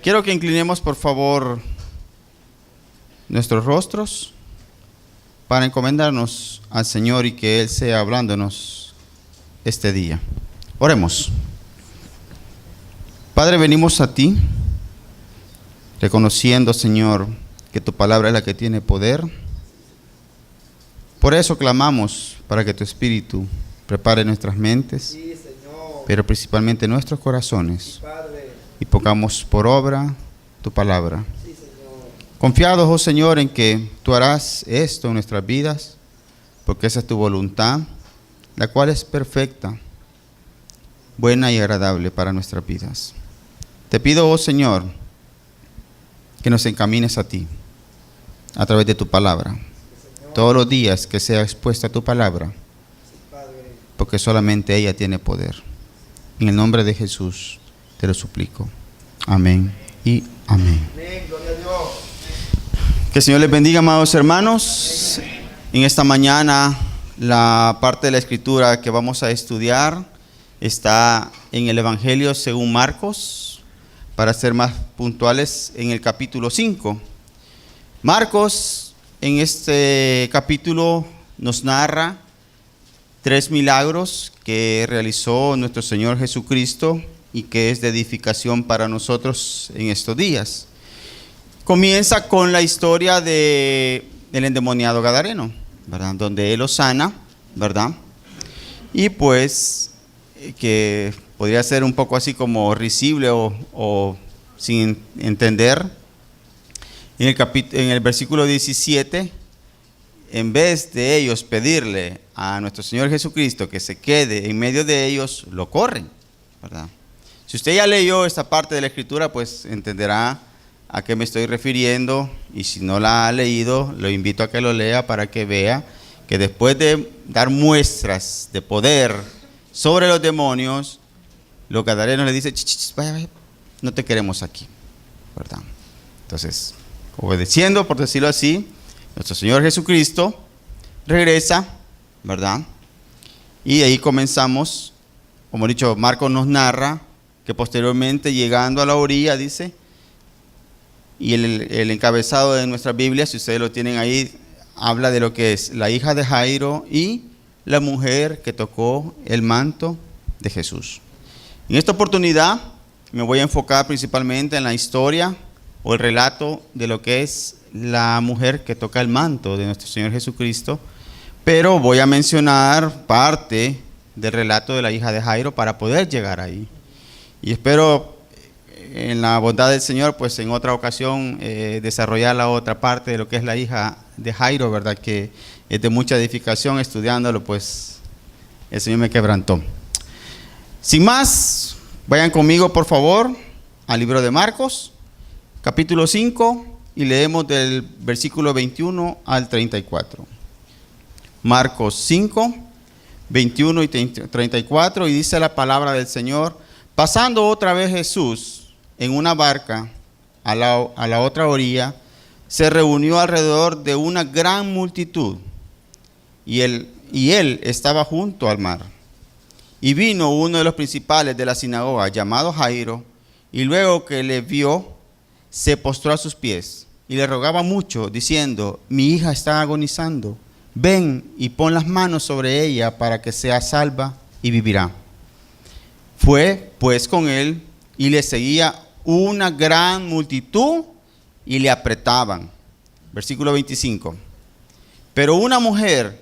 Quiero que inclinemos por favor nuestros rostros para encomendarnos al Señor y que Él sea hablándonos este día. Oremos. Padre, venimos a ti reconociendo, Señor, que tu palabra es la que tiene poder. Por eso clamamos para que tu Espíritu prepare nuestras mentes, pero principalmente nuestros corazones, y pongamos por obra tu palabra. Confiados, oh Señor, en que tú harás esto en nuestras vidas, porque esa es tu voluntad, la cual es perfecta, buena y agradable para nuestras vidas. Te pido, oh Señor, que nos encamines a ti, a través de tu palabra. Todos los días que sea expuesta a tu palabra, porque solamente ella tiene poder. En el nombre de Jesús te lo suplico. Amén y amén. Que el Señor les bendiga, amados hermanos. En esta mañana la parte de la escritura que vamos a estudiar está en el Evangelio según Marcos, para ser más puntuales, en el capítulo 5. Marcos en este capítulo nos narra 3 milagros que realizó nuestro Señor Jesucristo y que es de edificación para nosotros en estos días. Comienza con la historia del endemoniado gadareno, ¿verdad? Donde él lo sana, ¿verdad? Y pues que podría ser un poco así como risible o sin entender. En el versículo 17, en vez de ellos pedirle a nuestro Señor Jesucristo que se quede en medio de ellos, lo corren, ¿verdad? Si usted ya leyó esta parte de la Escritura, pues entenderá a qué me estoy refiriendo, y si no la ha leído, lo invito a que lo lea para que vea que después de dar muestras de poder sobre los demonios, los gadarenos le dicen: vaya, no te queremos aquí, ¿verdad? Entonces, obedeciendo, por decirlo así, nuestro Señor Jesucristo regresa, ¿verdad? Y ahí comenzamos, como he dicho, Marcos nos narra que posteriormente, llegando a la orilla, dice, y el encabezado de nuestra Biblia, si ustedes lo tienen ahí, habla de lo que es la hija de Jairo y la mujer que tocó el manto de Jesús. En esta oportunidad me voy a enfocar principalmente en la historia o el relato de lo que es la mujer que toca el manto de nuestro Señor Jesucristo, pero voy a mencionar parte del relato de la hija de Jairo para poder llegar ahí. Y espero, en la bondad del Señor, pues en otra ocasión desarrollar la otra parte de lo que es la hija de Jairo, ¿verdad? Que es de mucha edificación. Estudiándolo, pues el Señor me quebrantó. Sin más, vayan conmigo por favor al libro de Marcos, capítulo 5, y leemos del versículo 21 al 34. Marcos 5, 21 y 34, y dice la palabra del Señor: pasando otra vez Jesús en una barca a la otra orilla, se reunió alrededor de una gran multitud, y él estaba junto al mar. Y vino uno de los principales de la sinagoga, llamado Jairo, y luego que le vio, se postró a sus pies y le rogaba mucho, diciendo: mi hija está agonizando, ven y pon las manos sobre ella para que sea salva y vivirá. Fue pues con él y le seguía una gran multitud y le apretaban. Versículo 25. Pero una mujer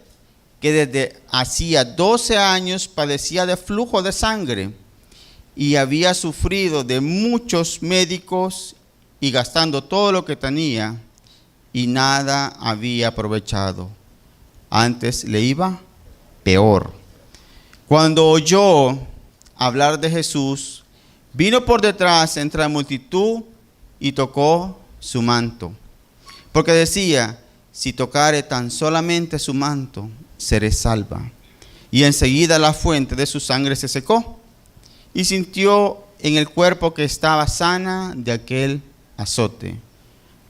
que desde hacía 12 años padecía de flujo de sangre y había sufrido de muchos médicos y gastando todo lo que tenía, y nada había aprovechado, antes le iba peor. Cuando oyó hablar de Jesús, vino por detrás entre la multitud y tocó su manto, porque decía: si tocare tan solamente su manto, seré salva. Y enseguida la fuente de su sangre se secó, y sintió en el cuerpo que estaba sana de aquel azote.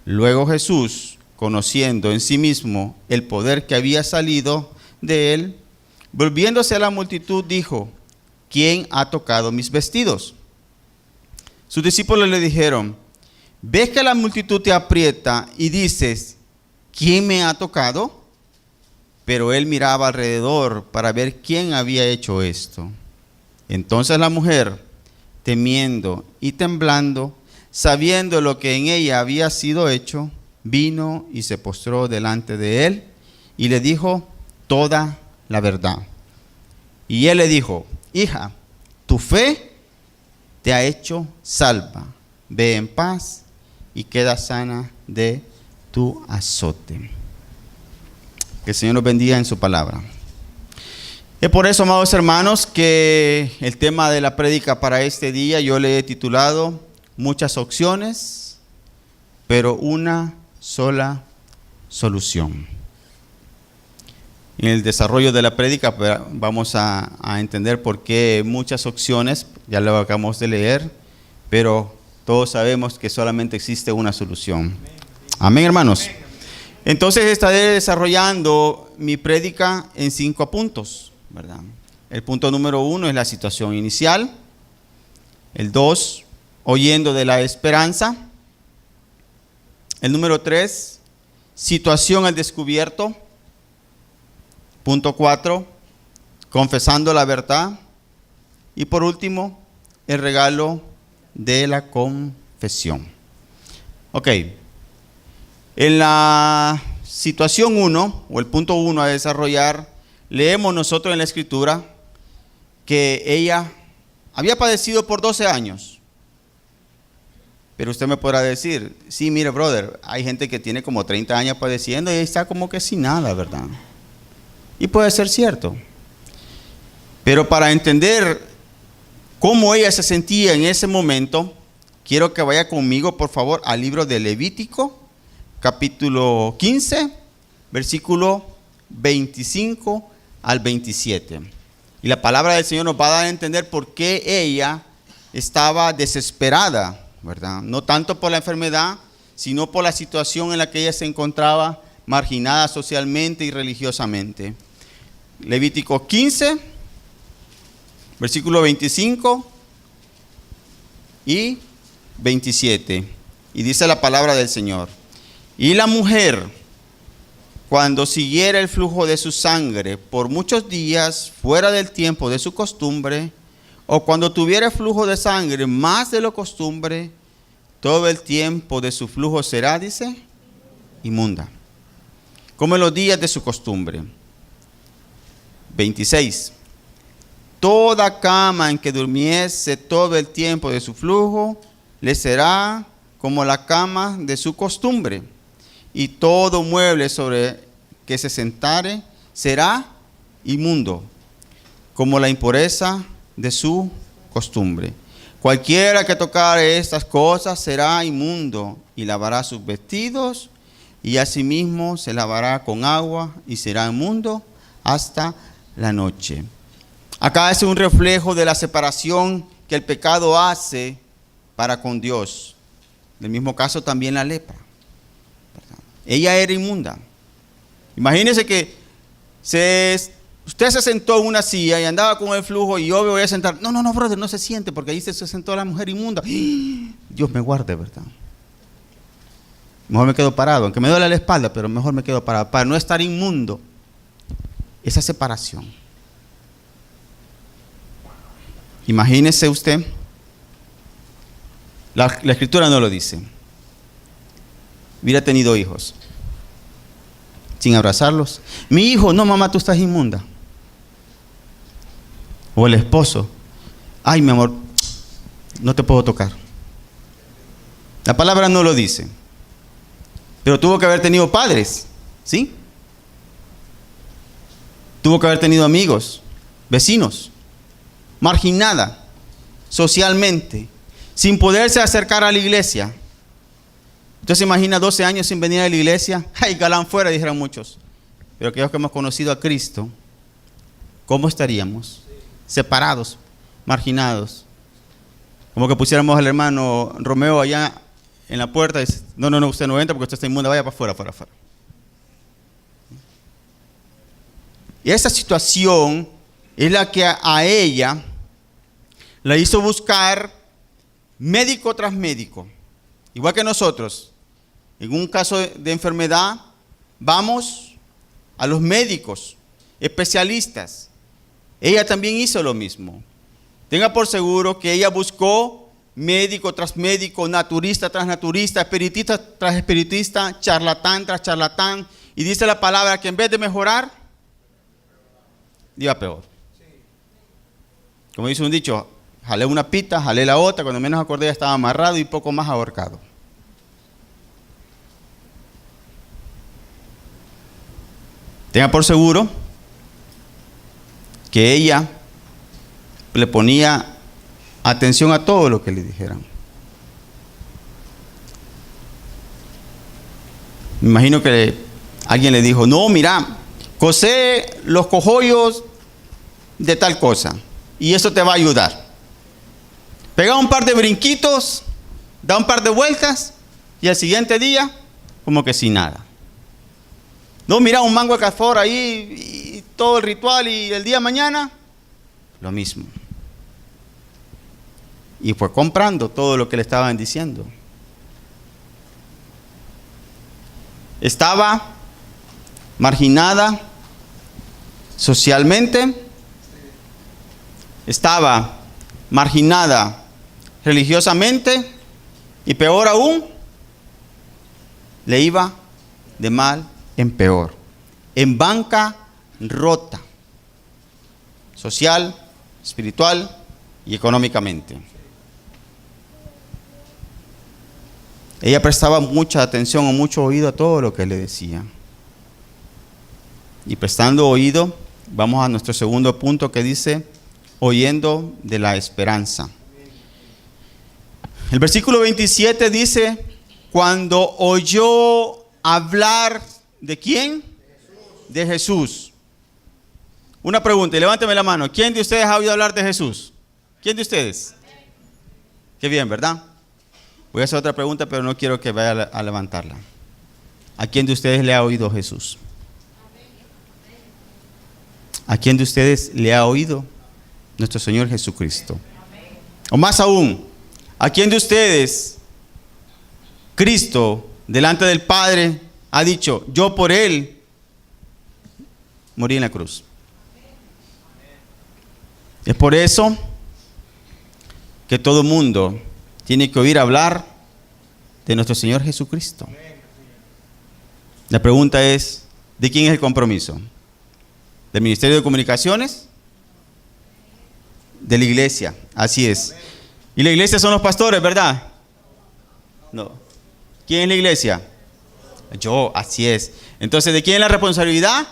Luego Jesús, conociendo en sí mismo el poder que había salido de él, volviéndose a la multitud, dijo: ¿quién ha tocado mis vestidos? Sus discípulos le dijeron: ves que la multitud te aprieta y dices, ¿quién me ha tocado? Pero él miraba alrededor para ver quién había hecho esto. Entonces la mujer, temiendo y temblando, sabiendo lo que en ella había sido hecho, vino y se postró delante de él y le dijo toda la verdad. Y él le dijo, hija, tu fe te ha hecho salva. Ve en paz y queda sana de tu azote. Que el Señor nos bendiga en su palabra. Es por eso, amados hermanos, que el tema de la prédica para este día yo le he titulado Muchas opciones, pero una sola solución. En el desarrollo de la prédica vamos a entender por qué muchas opciones, ya lo acabamos de leer, pero todos sabemos que solamente existe una solución. Amén, hermanos. Entonces estaré desarrollando mi prédica en 5 puntos, ¿verdad? El punto número 1 es la situación inicial. El 2, oyendo de la esperanza. El número 3, situación al descubierto. Punto 4, confesando la verdad. Y por último, el regalo de la confesión. Ok. En la situación 1, o el punto 1 a desarrollar, leemos nosotros en la Escritura que ella había padecido por 12 años. Pero usted me podrá decir, sí, mire, brother, hay gente que tiene como 30 años padeciendo y está como que sin nada, ¿verdad? Y puede ser cierto. Pero para entender cómo ella se sentía en ese momento, quiero que vaya conmigo, por favor, al libro de Levítico, capítulo 15, versículo 25 al 27. Y la palabra del Señor nos va a dar a entender por qué ella estaba desesperada, ¿verdad? No tanto por la enfermedad, sino por la situación en la que ella se encontraba, marginada socialmente y religiosamente. Levítico 15, versículo 25 y 27. Y dice la palabra del Señor: y la mujer, cuando siguiera el flujo de su sangre por muchos días fuera del tiempo de su costumbre, o cuando tuviera flujo de sangre más de lo costumbre, todo el tiempo de su flujo será, dice, inmunda, como en los días de su costumbre. 26. Toda cama en que durmiese todo el tiempo de su flujo le será como la cama de su costumbre, y todo mueble sobre que se sentare será inmundo, como la impureza de su costumbre. Cualquiera que tocare estas cosas será inmundo, y lavará sus vestidos, y asimismo se lavará con agua, y será inmundo hasta la noche. Acá es un reflejo de la separación que el pecado hace para con Dios. Del mismo caso también la lepra. Ella era inmunda. Imagínese que usted se sentó en una silla y andaba con el flujo y yo me voy a sentar. No, brother, no se siente, porque ahí se sentó la mujer inmunda. Dios me guarde, ¿verdad? Mejor me quedo parado, aunque me duele la espalda, pero mejor me quedo parado para no estar inmundo. Esa separación. Imagínese usted, la Escritura no lo dice, hubiera tenido hijos sin abrazarlos. Mi hijo, no, mamá, tú estás inmunda. O el esposo, ay, mi amor, no te puedo tocar. La palabra no lo dice, pero tuvo que haber tenido padres, ¿sí? Tuvo que haber tenido amigos, vecinos, marginada socialmente, sin poderse acercar a la iglesia. Usted se imagina 12 años sin venir a la iglesia. ¡Ay, galán fuera!, dijeron muchos. Pero aquellos que hemos conocido a Cristo, ¿cómo estaríamos? Separados, marginados. Como que pusiéramos al hermano Romeo allá en la puerta y dice, no, usted no entra porque usted está inmunda, vaya para afuera, fuera. Y esa situación es la que a ella la hizo buscar médico tras médico. igual que nosotros, en un caso de enfermedad, vamos a los médicos, especialistas. Ella también hizo lo mismo. Tenga por seguro que ella buscó médico tras médico, naturista tras naturista, espiritista tras espiritista, charlatán tras charlatán. Y dice la palabra que en vez de mejorar, iba peor. Como dice un dicho, jalé una pita, jalé la otra, cuando menos acordé ya estaba amarrado y poco más ahorcado. Tenga por seguro que ella le ponía atención a todo lo que le dijeran. Me imagino que alguien le dijo, no, mira, cosé los cojollos de tal cosa y eso te va a ayudar. Pega un par de brinquitos, da un par de vueltas y al siguiente día, como que sin nada. No, mira, un mango de alcanfor ahí y todo el ritual y el día de mañana, lo mismo. Y fue comprando todo lo que le estaban diciendo. Estaba marginada socialmente, estaba marginada religiosamente y peor aún, le iba de mal en peor, en banca rota, social, espiritual y económicamente. Ella prestaba mucha atención o mucho oído a todo lo que le decía. Y prestando oído, vamos a nuestro segundo punto que dice, oyendo de la esperanza. El versículo 27 dice, cuando oyó hablar ¿de quién? De Jesús. Una pregunta, y levánteme la mano. ¿Quién de ustedes ha oído hablar de Jesús? ¿Quién de ustedes? Qué bien, ¿verdad? Voy a hacer otra pregunta, pero no quiero que vaya a levantarla. ¿A quién de ustedes le ha oído Jesús? ¿A quién de ustedes le ha oído nuestro Señor Jesucristo? O más aún, ¿a quién de ustedes Cristo, delante del Padre, ha dicho, yo por Él morí en la cruz? Es por eso que todo mundo tiene que oír hablar de nuestro Señor Jesucristo. La pregunta es, ¿de quién es el compromiso? ¿Del Ministerio de Comunicaciones? De la iglesia, así es. Y la iglesia son los pastores, ¿verdad? No. ¿Quién es la iglesia? Yo, así es. Entonces, ¿de quién es la responsabilidad?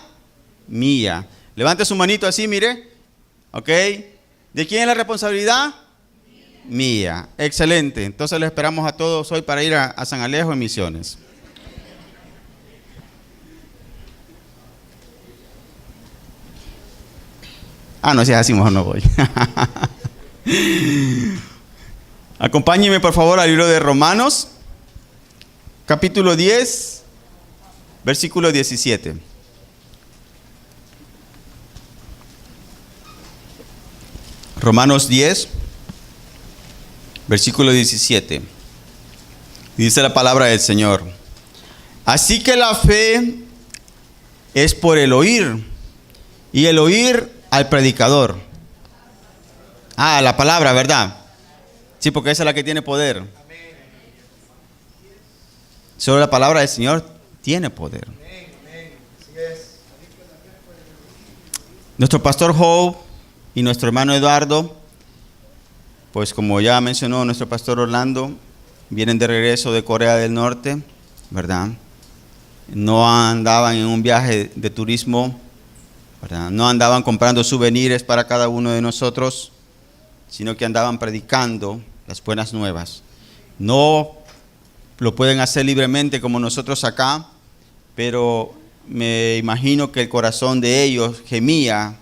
Mía. Levante su manito así, mire. ¿Ok? ¿De quién es la responsabilidad? Mía. Excelente. Entonces, les esperamos a todos hoy para ir a San Alejo en misiones. No, si es así, mejor no voy. Acompáñenme, por favor, al libro de Romanos, capítulo 10, versículo 17. Romanos 10, versículo 17. Dice la palabra del Señor. Así que la fe es por el oír, y el oír al predicador. La palabra, ¿verdad? Sí, porque esa es la que tiene poder. Solo la palabra del Señor tiene poder. Nuestro pastor Joe y nuestro hermano Eduardo, pues como ya mencionó nuestro pastor Orlando, vienen de regreso de Corea del Norte, ¿verdad? No andaban en un viaje de turismo, ¿verdad? No andaban comprando souvenirs para cada uno de nosotros, sino que andaban predicando las buenas nuevas. No lo pueden hacer libremente como nosotros acá, pero me imagino que el corazón de ellos gemía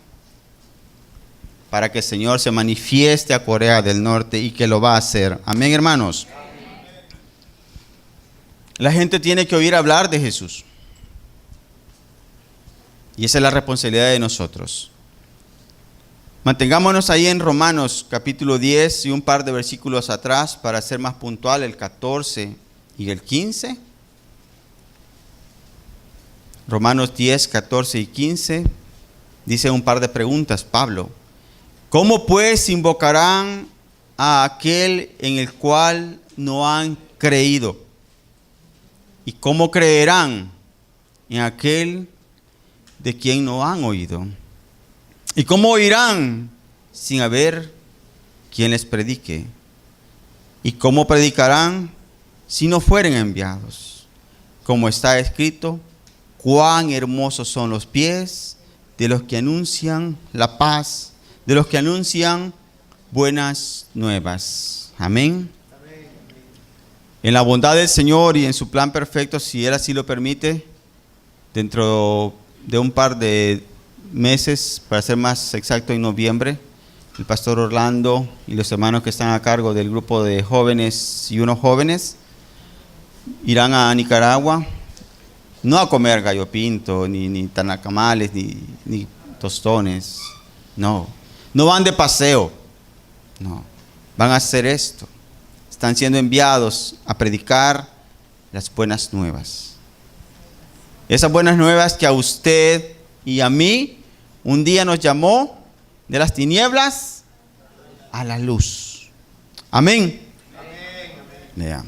para que el Señor se manifieste a Corea del Norte y que lo va a hacer. Amén, hermanos. La gente tiene que oír hablar de Jesús. Y esa es la responsabilidad de nosotros. Mantengámonos ahí en Romanos capítulo 10 y un par de versículos atrás para ser más puntual, el 14 y el 15. Romanos 10, 14 y 15. Dice un par de preguntas, Pablo. ¿Cómo pues invocarán a aquel en el cual no han creído? ¿Y cómo creerán en aquel de quien no han oído? ¿Y cómo oirán sin haber quien les predique? ¿Y cómo predicarán si no fueren enviados? Como está escrito, cuán hermosos son los pies de los que anuncian la paz, de los que anuncian buenas nuevas. Amén. En la bondad del Señor y en su plan perfecto, si Él así lo permite, dentro de un par de meses, para ser más exacto, en noviembre, el pastor Orlando y los hermanos que están a cargo del grupo de jóvenes y unos jóvenes irán a Nicaragua, no a comer gallo pinto, ni tanacamales, ni tostones, no van de paseo, no, van a hacer esto. Están siendo enviados a predicar las buenas nuevas. Esas buenas nuevas que a usted y a mí un día nos llamó de las tinieblas a la luz. Amén. Amén.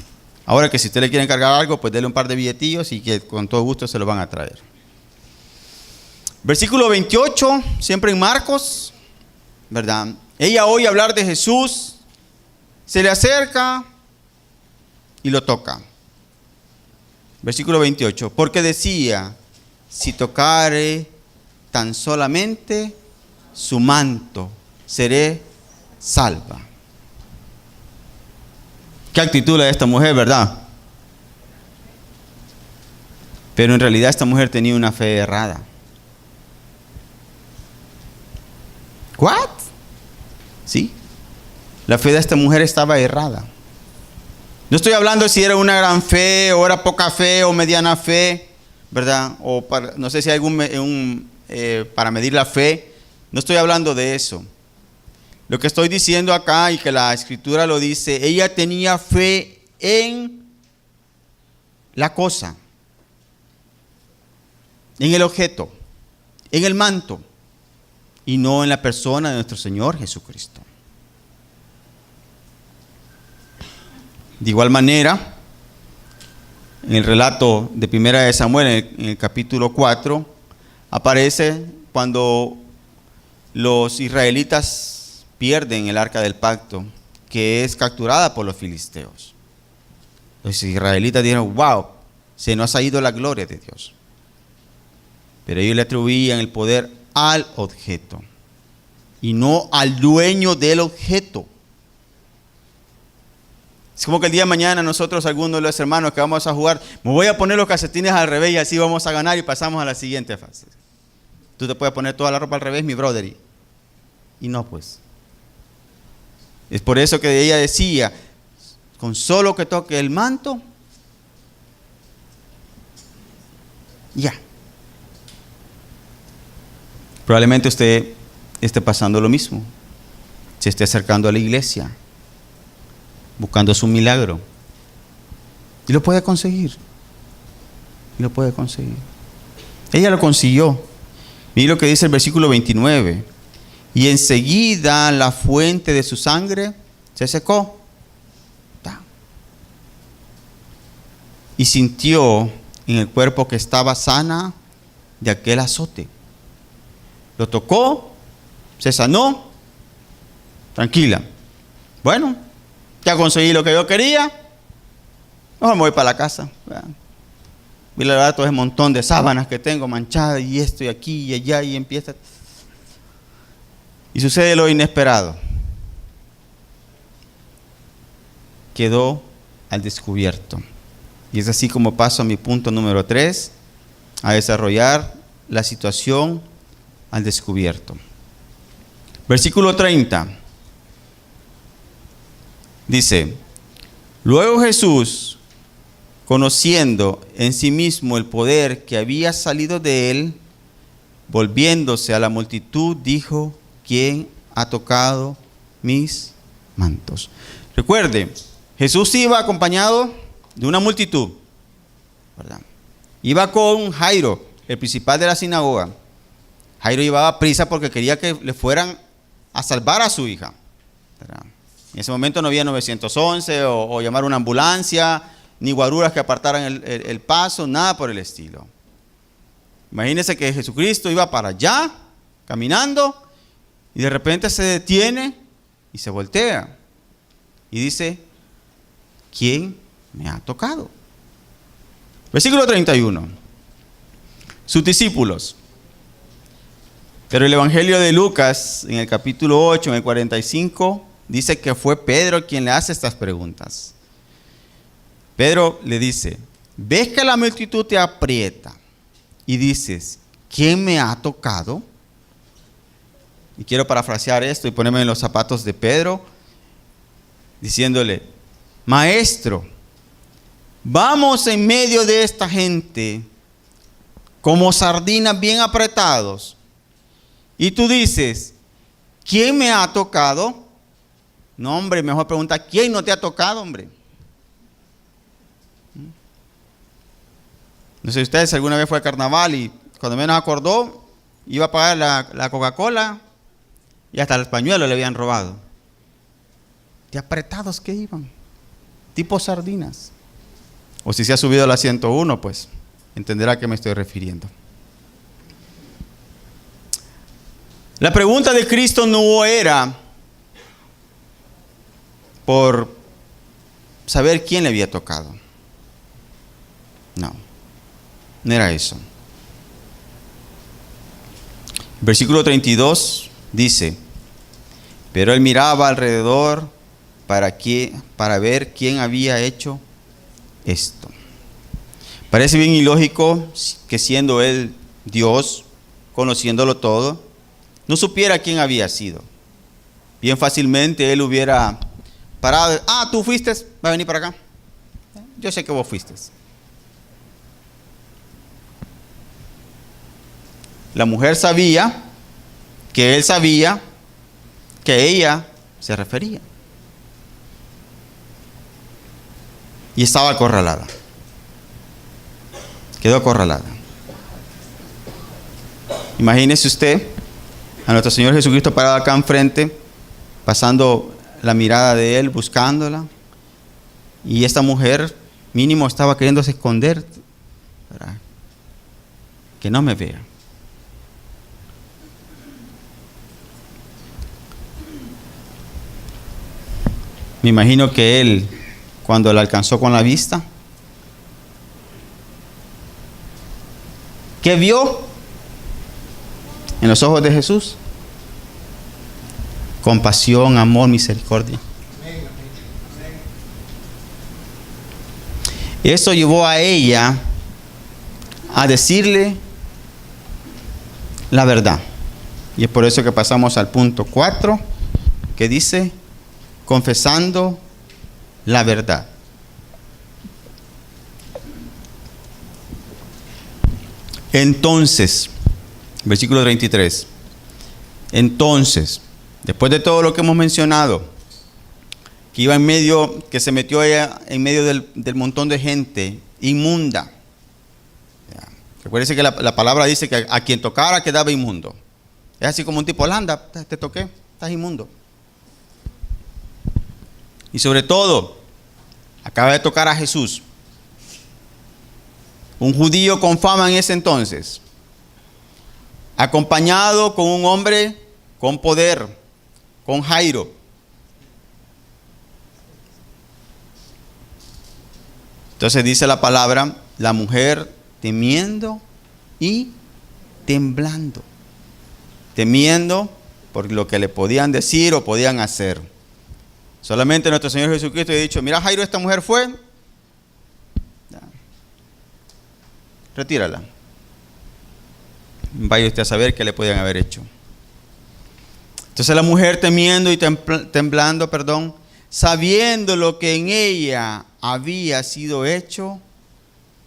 Ahora que si usted le quiere encargar algo, pues dele un par de billetillos y que con todo gusto se lo van a traer. Versículo 28, siempre en Marcos, ¿verdad? Ella oye hablar de Jesús, se le acerca y lo toca. Versículo 28, porque decía, si tocare tan solamente su manto, seré salva. Qué actitud la de esta mujer, ¿verdad? Pero en realidad esta mujer tenía una fe errada. ¿What? Sí. La fe de esta mujer estaba errada. No estoy hablando si era una gran fe, o era poca fe, o mediana fe, ¿verdad? O no sé si hay para medir la fe. No estoy hablando de eso. Lo que estoy diciendo acá, y que la escritura lo dice, ella tenía fe en la cosa, en el objeto, en el manto, y no en la persona de nuestro Señor Jesucristo. De igual manera, en el relato de Primera de Samuel, en el capítulo 4, aparece cuando los israelitas pierden el arca del pacto, que es capturada por los filisteos. Los israelitas dijeron, wow, se nos ha ido la gloria de Dios. Pero ellos le atribuían el poder al objeto y no al dueño del objeto. Es como que el día de mañana nosotros, algunos de los hermanos que vamos a jugar, me voy a poner los calcetines al revés y así vamos a ganar y pasamos a la siguiente fase. Tú te puedes poner toda la ropa al revés, mi brother, y no, pues. Es por eso que ella decía, con solo que toque el manto, ya. Probablemente usted esté pasando lo mismo. Se esté acercando a la iglesia, buscando su milagro. Y lo puede conseguir. Y lo puede conseguir. Ella lo consiguió. Mire lo que dice el versículo 29. Y enseguida la fuente de su sangre se secó. Y sintió en el cuerpo que estaba sana de aquel azote. Lo tocó, se sanó, tranquila. Bueno, ya conseguí lo que yo quería, mejor me voy para la casa. Vi la verdad todo ese montón de sábanas que tengo manchadas y esto y aquí y allá y empieza. Y sucede lo inesperado. Quedó al descubierto. Y es así como paso a mi punto número 3, a desarrollar la situación al descubierto. Versículo 30. Dice, luego Jesús, conociendo en sí mismo el poder que había salido de él, volviéndose a la multitud, dijo, ¿quién ha tocado mis mantos? Recuerde, Jesús iba acompañado de una multitud, ¿verdad? Iba con Jairo, el principal de la sinagoga. Jairo llevaba prisa porque quería que le fueran a salvar a su hija, ¿verdad? En ese momento no había 911 o llamar una ambulancia, ni guaruras que apartaran el paso, nada por el estilo. Imagínense que Jesucristo iba para allá, caminando, y de repente se detiene y se voltea. Y dice, ¿quién me ha tocado? Versículo 31. Sus discípulos. Pero el Evangelio de Lucas, en el capítulo 8, en el 45, dice que fue Pedro quien le hace estas preguntas. Pedro le dice, ¿ves que la multitud te aprieta? Y dices, ¿quién me ha tocado? Y quiero parafrasear esto y ponerme en los zapatos de Pedro, diciéndole, Maestro, vamos en medio de esta gente como sardinas bien apretados. Y tú dices, ¿quién me ha tocado? No, hombre, mejor pregunta, ¿quién no te ha tocado, hombre? No sé si ustedes alguna vez fue a carnaval y cuando menos acordó, iba a pagar la Coca-Cola y hasta el pañuelo le habían robado. De apretados que iban, tipo sardinas. O si se ha subido a la 101, pues entenderá a qué me estoy refiriendo. La pregunta de Cristo no era por saber quién le había tocado. No era eso. Versículo 32 dice, pero él miraba alrededor para ver quién había hecho esto. Parece bien ilógico que siendo él Dios, conociéndolo todo, no supiera quién había sido. Bien fácilmente él hubiera parado, tú fuiste, va a venir para acá. Yo sé que vos fuiste. La mujer sabía que él sabía que ella se refería. Y estaba acorralada. Quedó acorralada. Imagínese usted a nuestro Señor Jesucristo parado acá enfrente, pasando la mirada de él, buscándola. Y esta mujer mínimo estaba queriéndose esconder, ¿verdad? Que no me vea. Me imagino que él, cuando la alcanzó con la vista, ¿qué vio en los ojos de Jesús? Compasión, amor, misericordia. Eso llevó a ella a decirle la verdad. Y es por eso que pasamos al punto 4, que dice, confesando la verdad. Entonces, versículo 33. Entonces, después de todo lo que hemos mencionado, que iba en medio, que se metió ella en medio del montón de gente inmunda. Recuérdense que la palabra dice que a quien tocara quedaba inmundo. Es así como un tipo, anda, te toqué, estás inmundo. Y sobre todo, acaba de tocar a Jesús, un judío con fama en ese entonces, acompañado con un hombre con poder, con Jairo. Entonces dice la palabra, la mujer temiendo y temblando. Temiendo por lo que le podían decir o podían hacer. Solamente nuestro Señor Jesucristo ha dicho, mira Jairo, esta mujer fue, retírala. Vaya usted a saber qué le podían haber hecho. Entonces la mujer temiendo y temblando, sabiendo lo que en ella había sido hecho,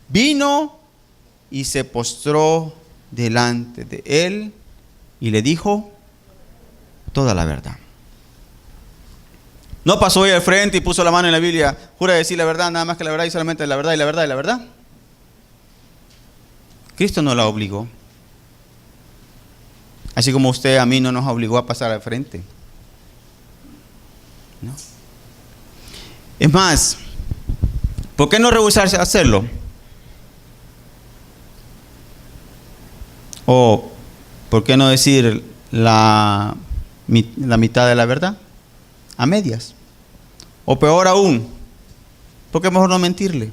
vino y se postró delante de él y le dijo toda la verdad. No pasó ahí al frente y puso la mano en la Biblia. Jura decir la verdad, nada más que la verdad y solamente la verdad y la verdad y la verdad. Cristo no la obligó. Así como usted a mí no nos obligó a pasar al frente. ¿No? Es más, ¿por qué no rehusarse a hacerlo? O ¿por qué no decir la mitad de la verdad? A medias. O peor aún, ¿por qué mejor no mentirle?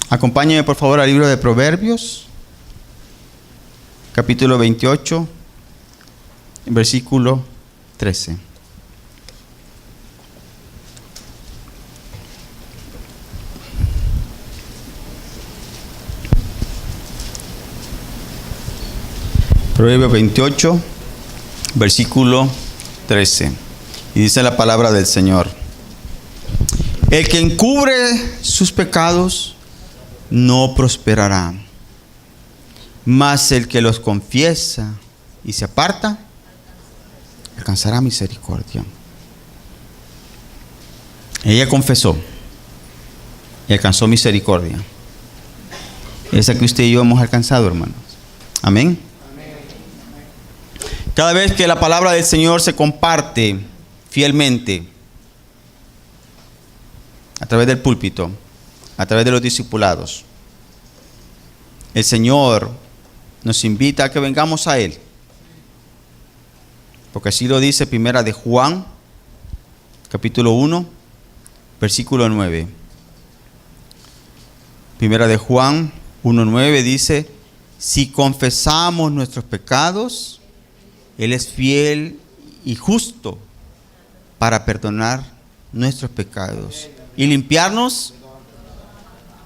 Acompáñenme por favor al libro de Proverbios, capítulo 28, versículo 13. Proverbios 28, versículo 13. Y dice la palabra del Señor: el que encubre sus pecados no prosperará, mas el que los confiesa y se aparta alcanzará misericordia. Ella confesó y alcanzó misericordia. Esa que usted y yo hemos alcanzado, hermanos. Amén. Cada vez que la palabra del Señor se comparte fielmente a través del púlpito, a través de los discipulados, el Señor nos invita a que vengamos a Él. Porque así lo dice Primera de Juan, capítulo 1, versículo 9. Primera de Juan 1:9 dice: si confesamos nuestros pecados, Él es fiel y justo para perdonar nuestros pecados y limpiarnos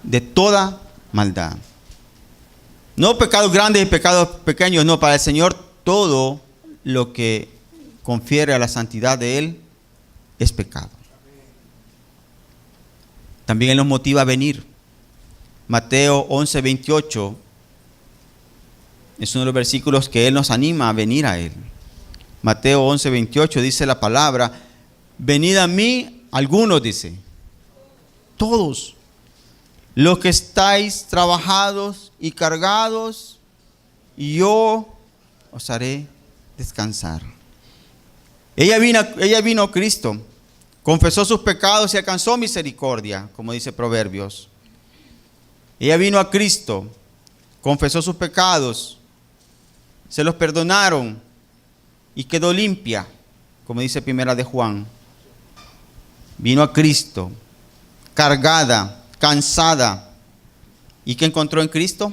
de toda maldad. No pecados grandes y pecados pequeños, no. Para el Señor todo lo que confiere a la santidad de Él es pecado. También Él nos motiva a venir. Mateo 11:28 es uno de los versículos que Él nos anima a venir a Él. Mateo 11:28 dice la palabra: venid a mí, algunos dice, todos los que estáis trabajados y cargados, y yo os haré descansar. Ella vino a Cristo, confesó sus pecados y alcanzó misericordia, como dice Proverbios. Ella vino a Cristo, confesó sus pecados, se los perdonaron y quedó limpia, como dice Primera de Juan. Vino a Cristo, cargada, cansada. ¿Y qué encontró en Cristo?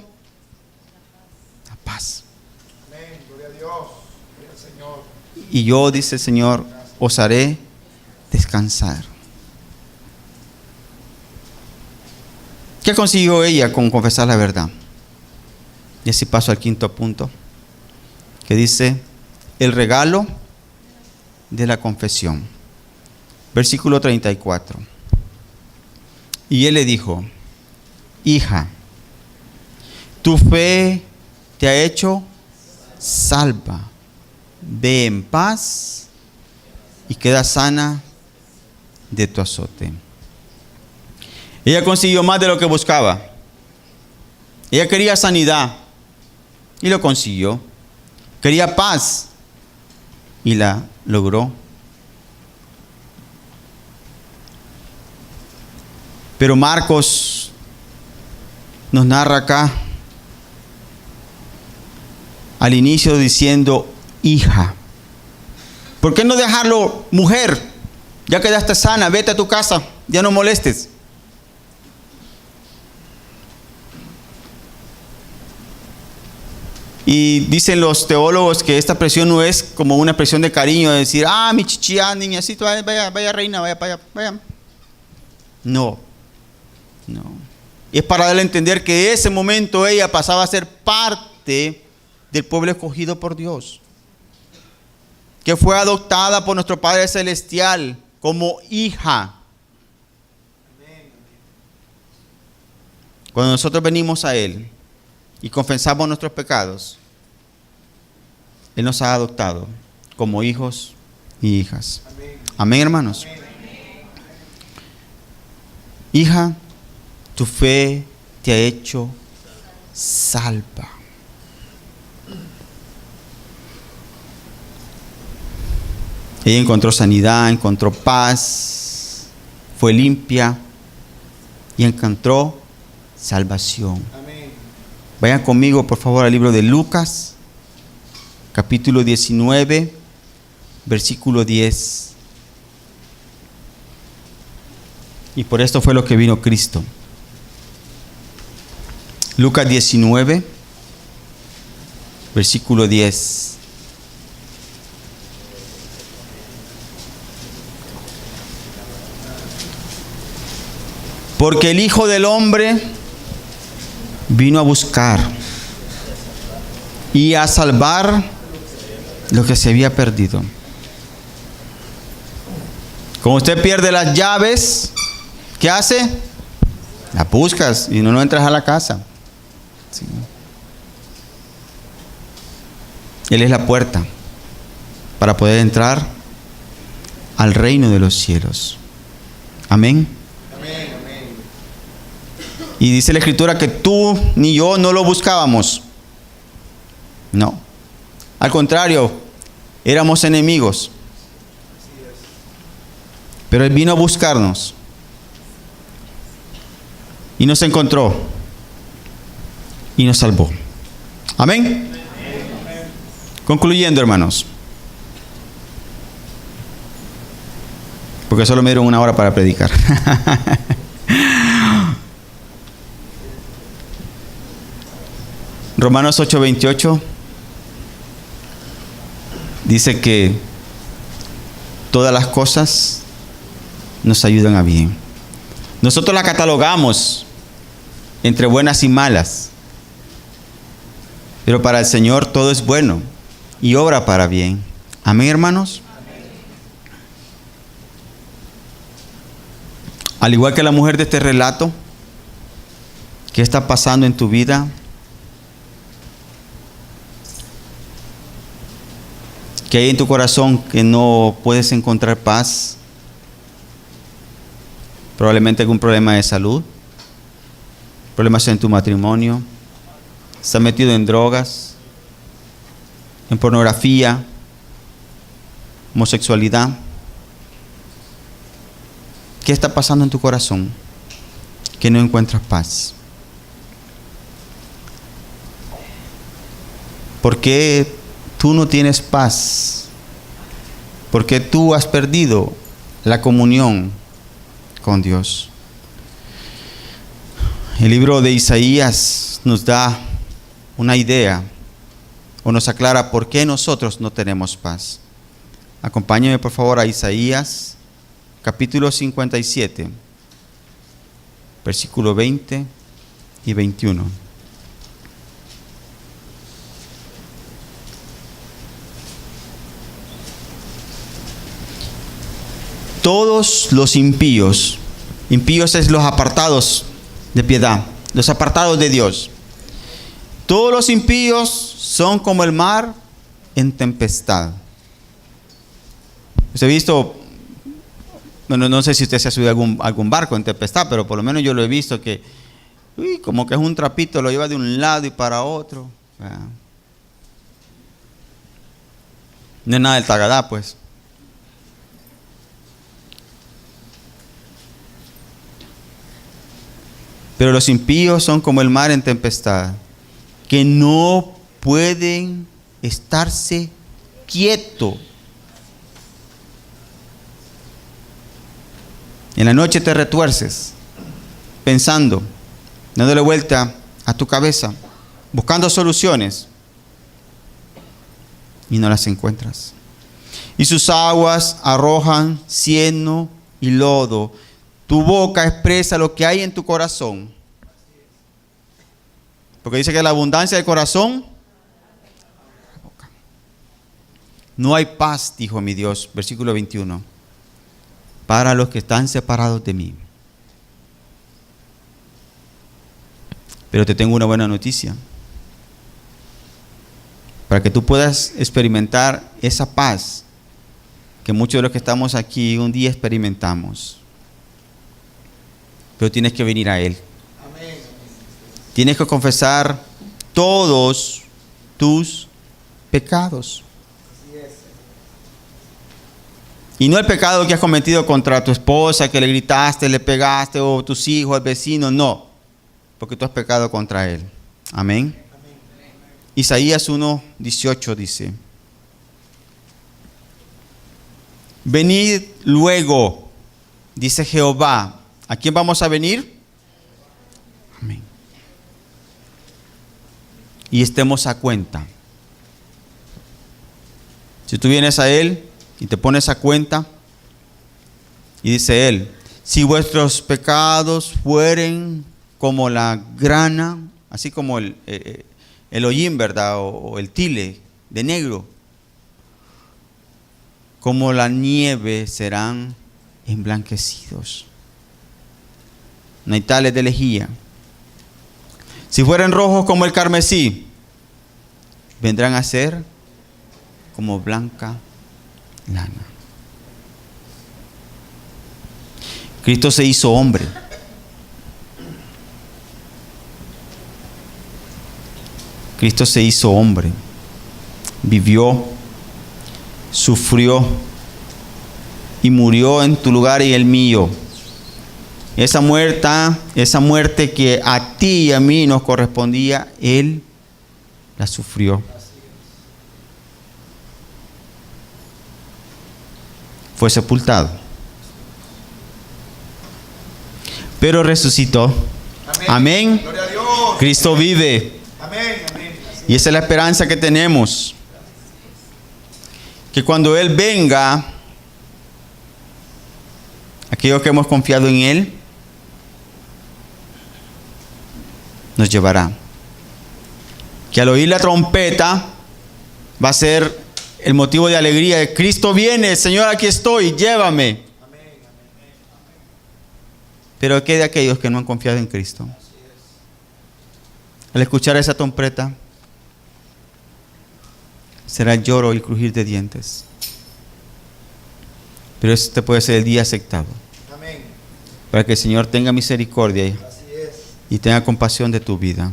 La paz. Amén. Gloria a Dios. Gloria al Señor. Y yo, dice el Señor, os haré descansar. ¿Qué consiguió ella con confesar la verdad? Y así paso al quinto punto, que dice: el regalo de la confesión. Versículo 34. Y él le dijo: hija, tu fe te ha hecho salva. Ve en paz y queda sana de tu azote. Ella consiguió más de lo que buscaba. Ella quería sanidad y lo consiguió. Quería paz y la logró. Pero Marcos nos narra acá al inicio diciendo hija. ¿Por qué no dejarlo mujer? Ya quedaste sana, vete a tu casa, ya no molestes. Y dicen los teólogos que esta expresión no es como una expresión de cariño, de decir, mi chichi, niñacito, vaya reina, vaya. No. Y es para darle a entender que en ese momento ella pasaba a ser parte del pueblo escogido por Dios, que fue adoptada por nuestro Padre Celestial como hija. Cuando nosotros venimos a Él y confesamos nuestros pecados, Él nos ha adoptado como hijos y hijas. Amén, hermanos. Hija, tu fe te ha hecho salva. Ella encontró sanidad, encontró paz, fue limpia y encontró salvación. Amén. Vayan conmigo, por favor, al libro de Lucas, capítulo 19, versículo 10. Y por esto fue lo que vino Cristo. Lucas 19, versículo 10. Porque el Hijo del Hombre vino a buscar y a salvar lo que se había perdido. Como usted pierde las llaves, ¿qué hace? Las buscas y no entras a la casa. Sí. Él es la puerta para poder entrar al reino de los cielos. Amén. Amén. Amén. Y dice la Escritura que tú ni yo no lo buscábamos. No. Al contrario, éramos enemigos. Pero Él vino a buscarnos. Y nos encontró. Y nos salvó. Amén. Concluyendo, hermanos. Porque solo me dieron una hora para predicar. Romanos 8:28 dice que todas las cosas nos ayudan a bien. Nosotros las catalogamos entre buenas y malas, pero para el Señor todo es bueno y obra para bien. Amén, hermanos. Al igual que la mujer de este relato, ¿qué está pasando en tu vida? ¿Qué hay en tu corazón que no puedes encontrar paz? Probablemente algún problema de salud, problemas en tu matrimonio, estás metido en drogas, en pornografía, homosexualidad. ¿Qué está pasando en tu corazón que no encuentras paz? ¿Por qué tú no tienes paz? ¿Por qué tú has perdido la comunión con Dios? El libro de Isaías nos da una idea o nos aclara por qué nosotros no tenemos paz. Acompáñame por favor a Isaías capítulo 57, versículo 20 y 21. Todos los impíos es los apartados de piedad, los apartados de Dios. Todos los impíos son como el mar en tempestad. Usted ha visto, bueno, no sé si usted se ha subido a algún barco en tempestad, pero por lo menos yo lo he visto que, como que es un trapito, lo lleva de un lado y para otro. No es nada del Tagadá, pues. Pero los impíos son como el mar en tempestad, que no pueden estarse quietos. En la noche te retuerces, pensando, dándole vuelta a tu cabeza, buscando soluciones, y no las encuentras. Y sus aguas arrojan cieno y lodo. Tu boca expresa lo que hay en tu corazón. Porque dice que la abundancia del corazón. No hay paz, dijo mi Dios, versículo 21, para los que están separados de mí. Pero te tengo una buena noticia. para que tú puedas experimentar esa paz que muchos de los que estamos aquí un día experimentamos. Pero tienes que venir a Él. Amén. Tienes que confesar todos tus pecados. Así es. Y no el pecado que has cometido contra tu esposa, que le gritaste, le pegaste, o tus hijos, el vecino, no. Porque tú has pecado contra Él. Amén. Isaías 1:18 dice: venid luego, dice Jehová. ¿A quién vamos a venir? Amén. Y estemos a cuenta. Si tú vienes a Él y te pones a cuenta, y dice Él: si vuestros pecados fueren como la grana, así como el hollín, ¿verdad? O el tile de negro, como la nieve serán emblanquecidos. No hay tales de lejía. Si fueren rojos como el carmesí, vendrán a ser como blanca lana. Cristo se hizo hombre. Cristo se hizo hombre. Vivió, sufrió y murió en tu lugar y el mío. Esa muerte que a ti y a mí nos correspondía, Él la sufrió. Fue sepultado, pero resucitó. Amén. Gloria a Dios. Cristo vive. Amén. Amén. Y esa es la esperanza que tenemos. Que cuando Él venga, aquellos que hemos confiado en Él, nos llevará. Que al oír la trompeta va a ser el motivo de alegría de Cristo viene, Señor, aquí estoy, llévame. Pero ¿qué de aquellos que no han confiado en Cristo? Al escuchar esa trompeta, será el lloro y el crujir de dientes. Pero este puede ser el día aceptado. Amén. Para que el Señor tenga misericordia Así es. y tenga compasión de tu vida.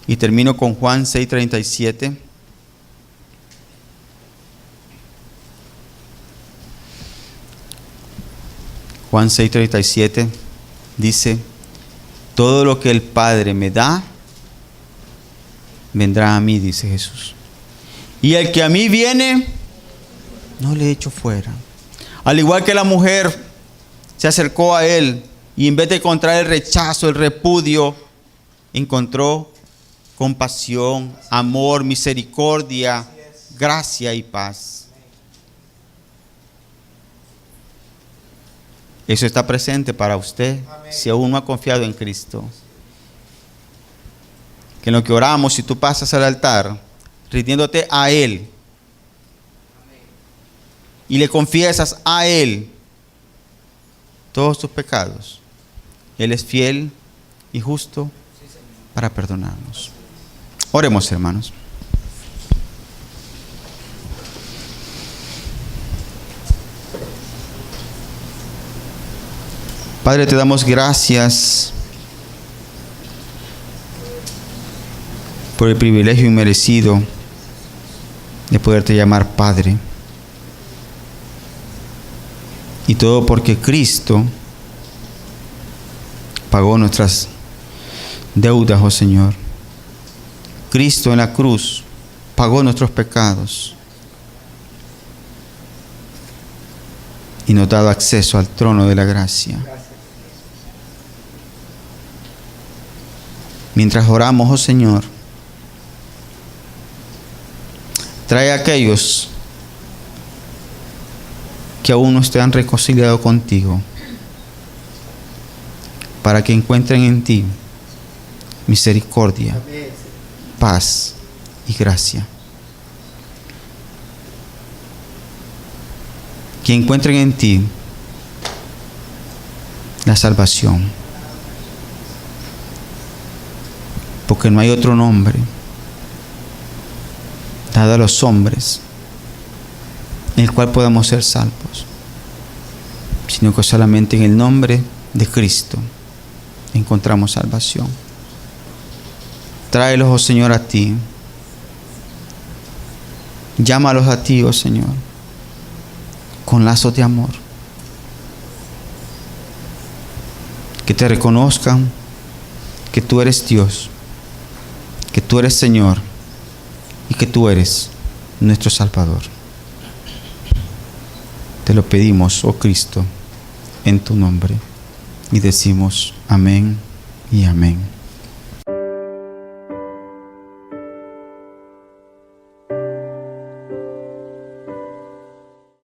Y termino con Juan 6:37. Juan 6:37 dice: todo lo que el Padre me da, vendrá a mí, dice Jesús. Y el que a mí viene, no le echo fuera. Al igual que la mujer se acercó a Él y en vez de encontrar el rechazo, el repudio, encontró compasión, amor, misericordia, gracia y paz. Eso está presente para usted si aún no ha confiado en Cristo. Que en lo que oramos, si tú pasas al altar, rindiéndote a Él y le confiesas a Él todos tus pecados, Él es fiel y justo para perdonarnos. Oremos, hermanos. Padre, te damos gracias por el privilegio inmerecido de poderte llamar Padre. Y todo porque Cristo pagó nuestras deudas, oh Señor. Cristo en la cruz pagó nuestros pecados y nos ha dado acceso al trono de la gracia. Mientras oramos, oh Señor, trae a aquellos que aún no te han reconciliado contigo, para que encuentren en ti misericordia, paz y gracia. Que encuentren en ti la salvación, porque no hay otro nombre dado a los hombres, en el cual podamos ser salvos, sino que solamente en el nombre de Cristo encontramos salvación. Tráelos, oh Señor, a ti. Llámalos a ti, oh Señor, con lazos de amor. Que te reconozcan que tú eres Dios, que tú eres Señor y que tú eres nuestro Salvador. Te lo pedimos, oh Cristo, en tu nombre, y decimos amén y amén.